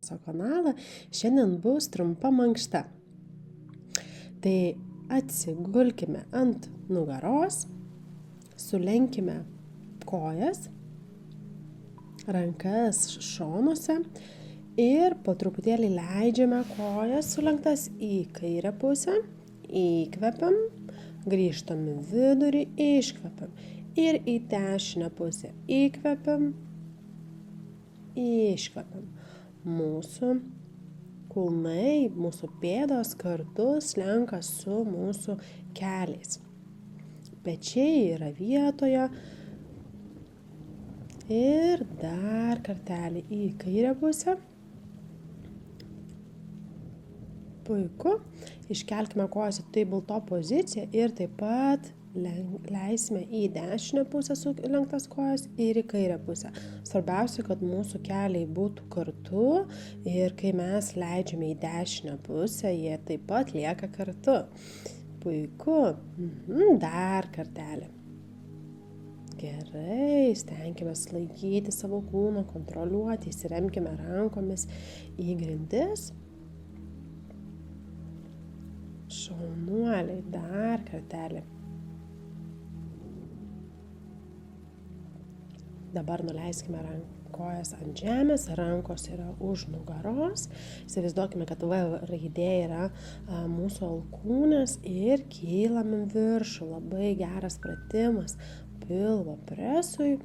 fitneso kanalą. Šiandien bus trumpa mankšta. Tai atsigulkime ant nugaros, sulenkime kojas, rankas šonuose ir po truputėlį leidžiame kojas sulenktas į kairę pusę, įkvepiam, grįžtam į vidurį, iškvepiam ir į dešinę pusę, įkvepiam, iškvepiam. Mūsų kulnai, mūsų pėdos kartu slenka su mūsų keliais. Pečiai yra vietoje ir dar kartelį į kairę pusę. Puiku. Iškelkime kojas į tabletop poziciją ir taip pat leisime į dešinę pusę sulenktas kojas ir į kairę pusę. Svarbiausia, kad mūsų keliai būtų kartu ir kai mes leidžiame į dešinę pusę, jie taip pat lieka kartu. Puiku. Dar kartelį. Gerai, stenkime laikyti savo kūną, kontroliuoti, įsiremkime rankomis į grindis. Šaunuoliai, dar kartelį. Dabar nuleiskime kojas ant žemės, rankos yra už nugaros. Įsivaizduokime, kad V raidė yra mūsų alkūnės ir kylam į viršų. Labai geras pratimas pilvo presui.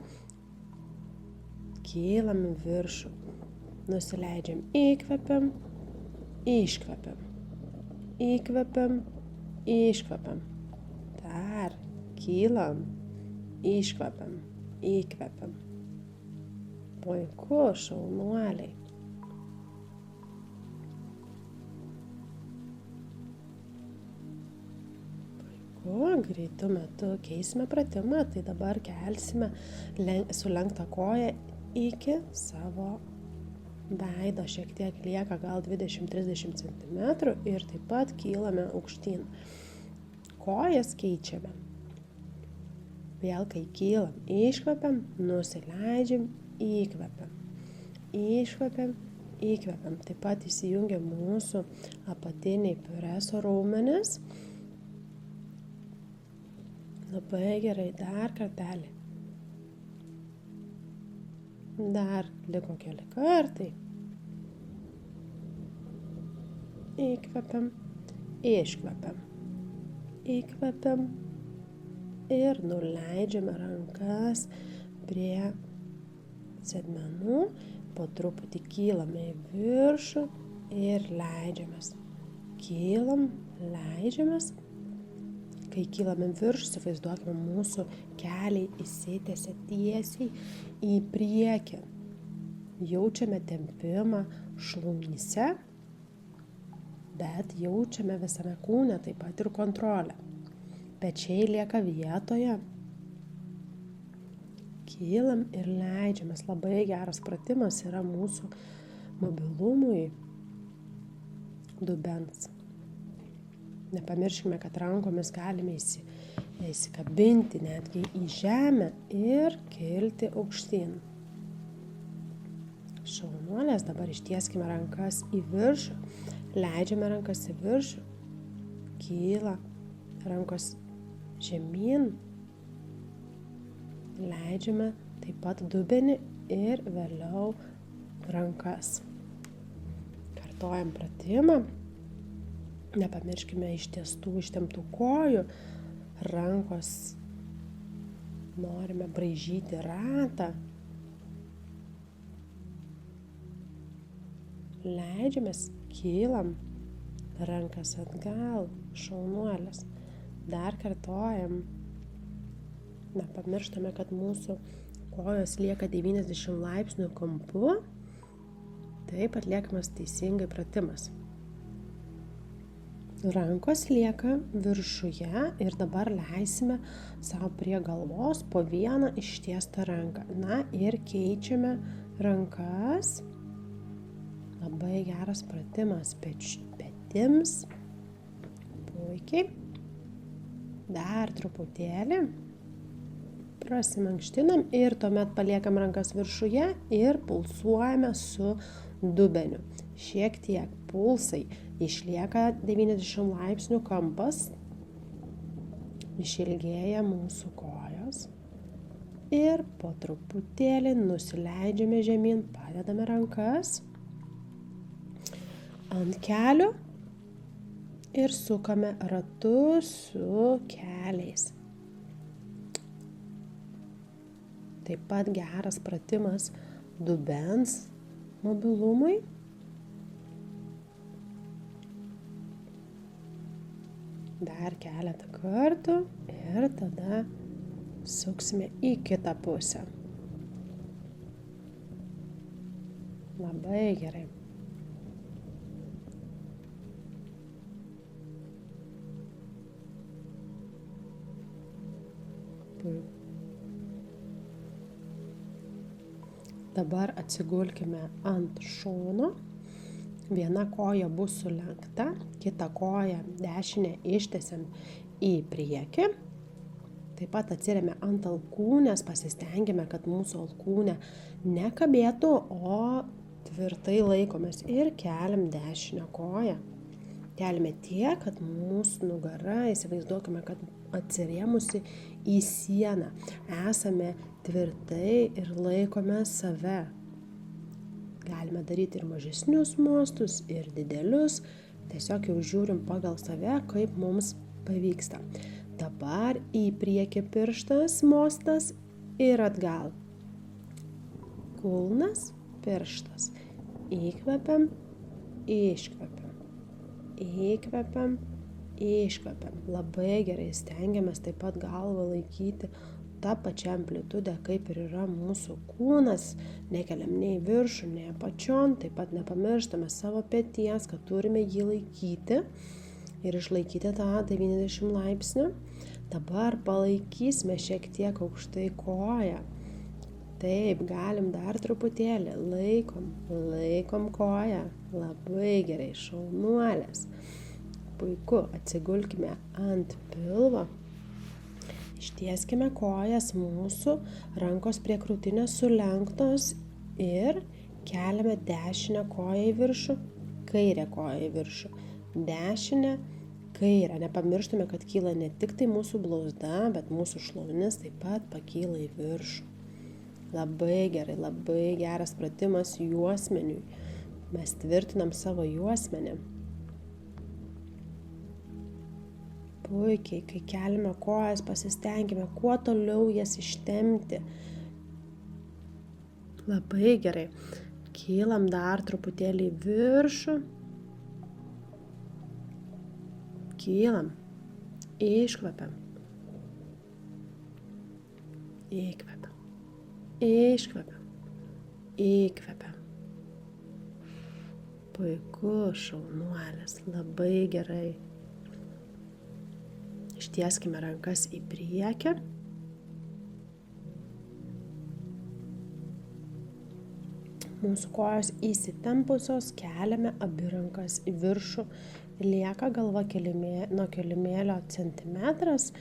Kylam į viršų. Nusileidžiam, įkvepiam, iškvepiam. Įkvepiam, iškvepiam. Dar kylam, iškvepiam, įkvepiam. Puiku, šaunuoliai. Puiku, greitu metu keisime pratimą, tai dabar kelsime sulenktą koją iki savo veido, šiek tiek lieka gal 20-30 cm ir taip pat kylame aukštyn. Kojas keičiame. Vėl kai kylam, iškvepiam, nusileidžiam, įkvepiam. Iškvepiam, įkvepiam. Taip pat įsijungia mūsų apatiniai preso raumenys. Labai gerai, dar kartelį. Dar liko keli kartai. Įkvepiam, iškvepiam. Įkvepiam ir nuleidžiame rankas prie sėdmenų. Po truputį kylame į viršų ir leidžiamės. Kylam, leidžiamės. Kai kylame viršų, įsivaizduokime, mūsų keliai įsitęsia tiesiai į priekį. Jaučiame tempimą šlaunyse, bet jaučiame visame kūne taip pat ir kontrolę. Pečiai lieka vietoje. Kylam ir leidžiamės. Labai geras pratimas yra mūsų mobilumui dubens. Nepamirškime, kad rankomis galime įsikabinti netgi į žemę ir kilti aukštyn. Šaunuolės, dabar ištieskime rankas į viršų, leidžiame rankas į viršų, kyla rankos žemyn, leidžiame taip pat dubenį ir vėliau rankas. Kartojam pratimą. Nepamirškime ištemptų kojų, rankos norime braižyti ratą. Leidžiamės, kylam, rankas atgal, šaunuolės. Dar kartojam. Nepamirštame, kad mūsų kojos lieka 90 laipsnių kampu. Taip atliekamas teisingai pratimas. Rankos lieka viršuje ir dabar leisime savo prie galvos po vieną ištiestą ranką. Na ir keičiame rankas. Labai geras pratimas petims. Puikiai. Dar truputėlį. Prasimankštinam ir tuomet paliekam rankas viršuje ir pulsuojame su dubeniu. šiek tiek pulsai, išlieka 90 laipsnių kampas, išilgėja mūsų kojos ir po truputėlį nusileidžiame žemyn, padedame rankas ant kelių ir sukame ratus su keliais. Taip pat geras pratimas dubens mobilumui. Dar keletą kartų ir tada suksime į kitą pusę. Labai gerai. Dabar atsigulkime ant šono. Viena koja bus sulenkta, kitą koją dešinę ištiesiam į priekį. Taip pat atsiremia ant alkūnės, pasistengime, kad mūsų alkūnė nekabėtų, o tvirtai laikomės ir keliam dešinę koją. Keliame tiek, kad mūsų nugara, įsivaizduokime, kad atsirėmusi į sieną. Esame tvirtai ir laikome save. Galime daryti ir mažesnius mostus, ir didelius. Tiesiog jau žiūrim pagal save, kaip mums pavyksta. Dabar į priekį pirštas, mostas ir atgal. Kulnas, pirštas. Įkvepiam, iškvepiam. Įkvepiam, iškvepiam. Labai gerai stengiamės taip pat galvą laikyti tą pačią amplitudę, kaip ir yra mūsų kūnas. Nekeliam nei viršų, nei apačion. Taip pat nepamirštame savo peties, kad turime jį laikyti ir išlaikyti tą 90 laipsnių. Dabar palaikysime šiek tiek aukštai koją. Taip, galim dar truputėlį. Laikom koją. Labai gerai, šaunuolės. Puiku, atsigulkime ant pilvo. Ištieskime kojas mūsų, rankos prie krūtinės sulenktos ir keliame dešinę koją į viršų, kairę koją į viršų. Dešinę, kairę. Nepamirštume, kad kyla ne tik tai mūsų blauzda, bet mūsų šlaunis taip pat pakyla į viršų. Labai gerai, labai geras pratimas juosmeniui. Mes tvirtinam savo juosmenį. Puikiai, kai keliame kojas, pasistengime kuo toliau jas ištempti. Labai gerai. Kylam dar truputėlį į viršų. Kylam. Iškvepiam. Įkvepiam. Iškvepiam. Įkvepiam. Puiku, šaunuolis. Labai gerai. Ištieskime rankas į priekį. Mūsų kojos įsitempusios, keliame abi rankas į viršų. Lieka galva nuo kilimėlio centimetras.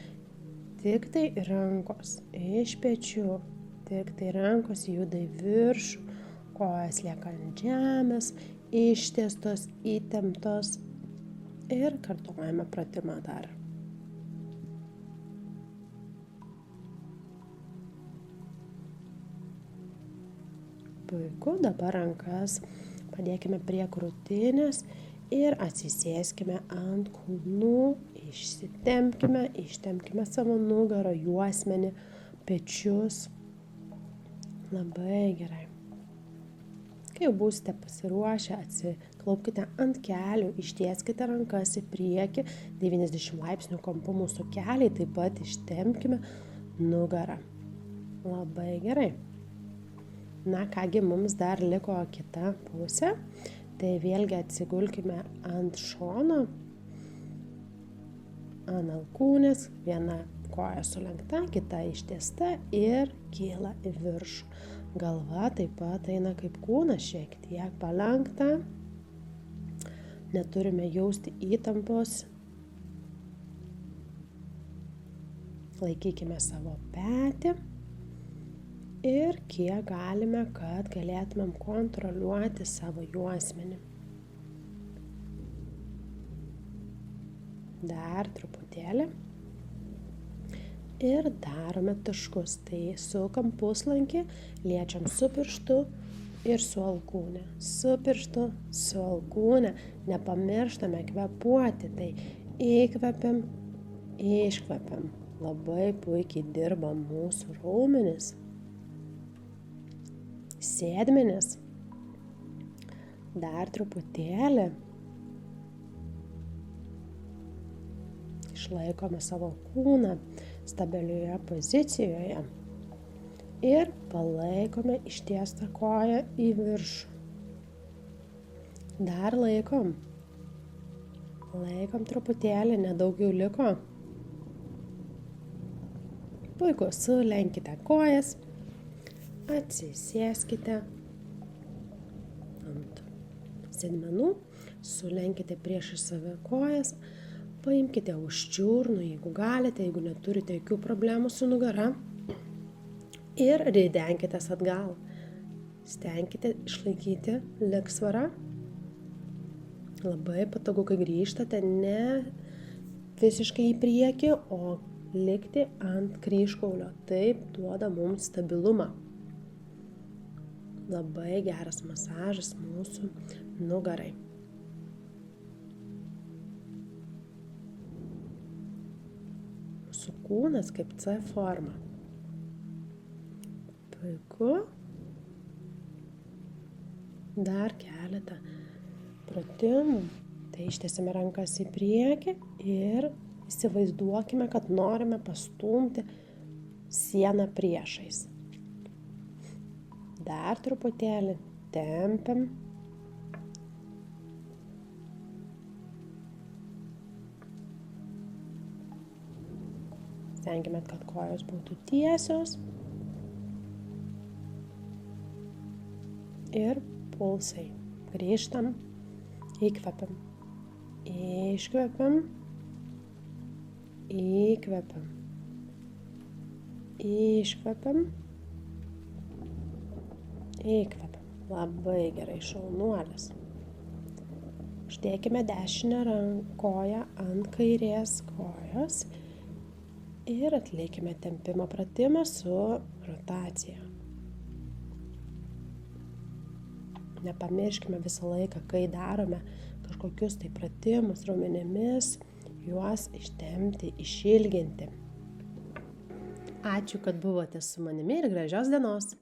Tik tai rankos iš pečių. Tik tai rankos juda į viršų. Kojas lieka ant žemės, ištiestos, įtemptos. Ir kartojame pratimą dar. Puiku, dabar rankas padėkime prie krūtinės ir atsisėskime ant kulnų, ištempkime savo nugarą, juosmenį, pečius. Labai gerai. Kai jau būsite pasiruošę, atsiklaupkite ant kelių, ištieskite rankas į priekį, 90 laipsnių kampu mūsų keliai, taip pat ištempkime nugarą. Labai gerai. Na kągi, mums dar liko kita pusė, tai vėlgi atsigulkime ant šono, ant alkūnės, viena koja sulenkta, kita ištiesta ir kyla į viršų. Galva taip pat eina kaip kūnas, šiek tiek palenkta, neturime jausti įtampos, laikykime savo petį. Ir kiek galime, kad galėtumėm kontroliuoti savo juosmenį. Dar truputėlį. Ir darome taškus. Tai sukam puslankį, liečiam su pirštu ir su alkūne. Su pirštu, su alkūne. Nepamirštame kvėpuoti. Tai įkvepiam, iškvepiam. Labai puikiai dirba mūsų raumenys. Sėdmenis. Dar truputėlį. Išlaikome savo kūną stabilioje pozicijoje ir palaikome ištiestą koją į viršų. Dar laikom. Laikom truputėlį, nedaug jau liko. Puiku, sulenkite kojas, atsisėskite ant sėdmenų, sulenkite priešais save kojas, paimkite už čiurnų, jeigu galite, jeigu neturite jokių problemų su nugara ir ridenkitės atgal. Stenkite išlaikyti lygsvarą. Labai patogu, kai grįžtate, ne visiškai į priekį, o likti ant kryžkaulio. Taip duoda mums stabilumą. Labai geras masažas mūsų nugarai. Mūsų kūnas kaip C forma. Puiku. Dar keletą pratimų. Tai ištiesime rankas į priekį ir įsivaizduokime, kad norime pastumti sieną priešais. Dar truputėlį tempiam. Stenkime, kad kojos būtų tiesios. Ir pulsai. Grįžtam, įkvepiam, iškvepiam, įkvepiam, iškvepiam, įkvepiam. Labai gerai, šaunuolis. Uždėkime dešinę koją ant kairės kojos ir atlikime tempimo pratimą su rotacija. Nepamirškime visą laiką, kai darome kažkokius tai pratimus raumenimis, juos ištempti, išilginti. Ačiū, kad buvote su manimi ir gražios dienos.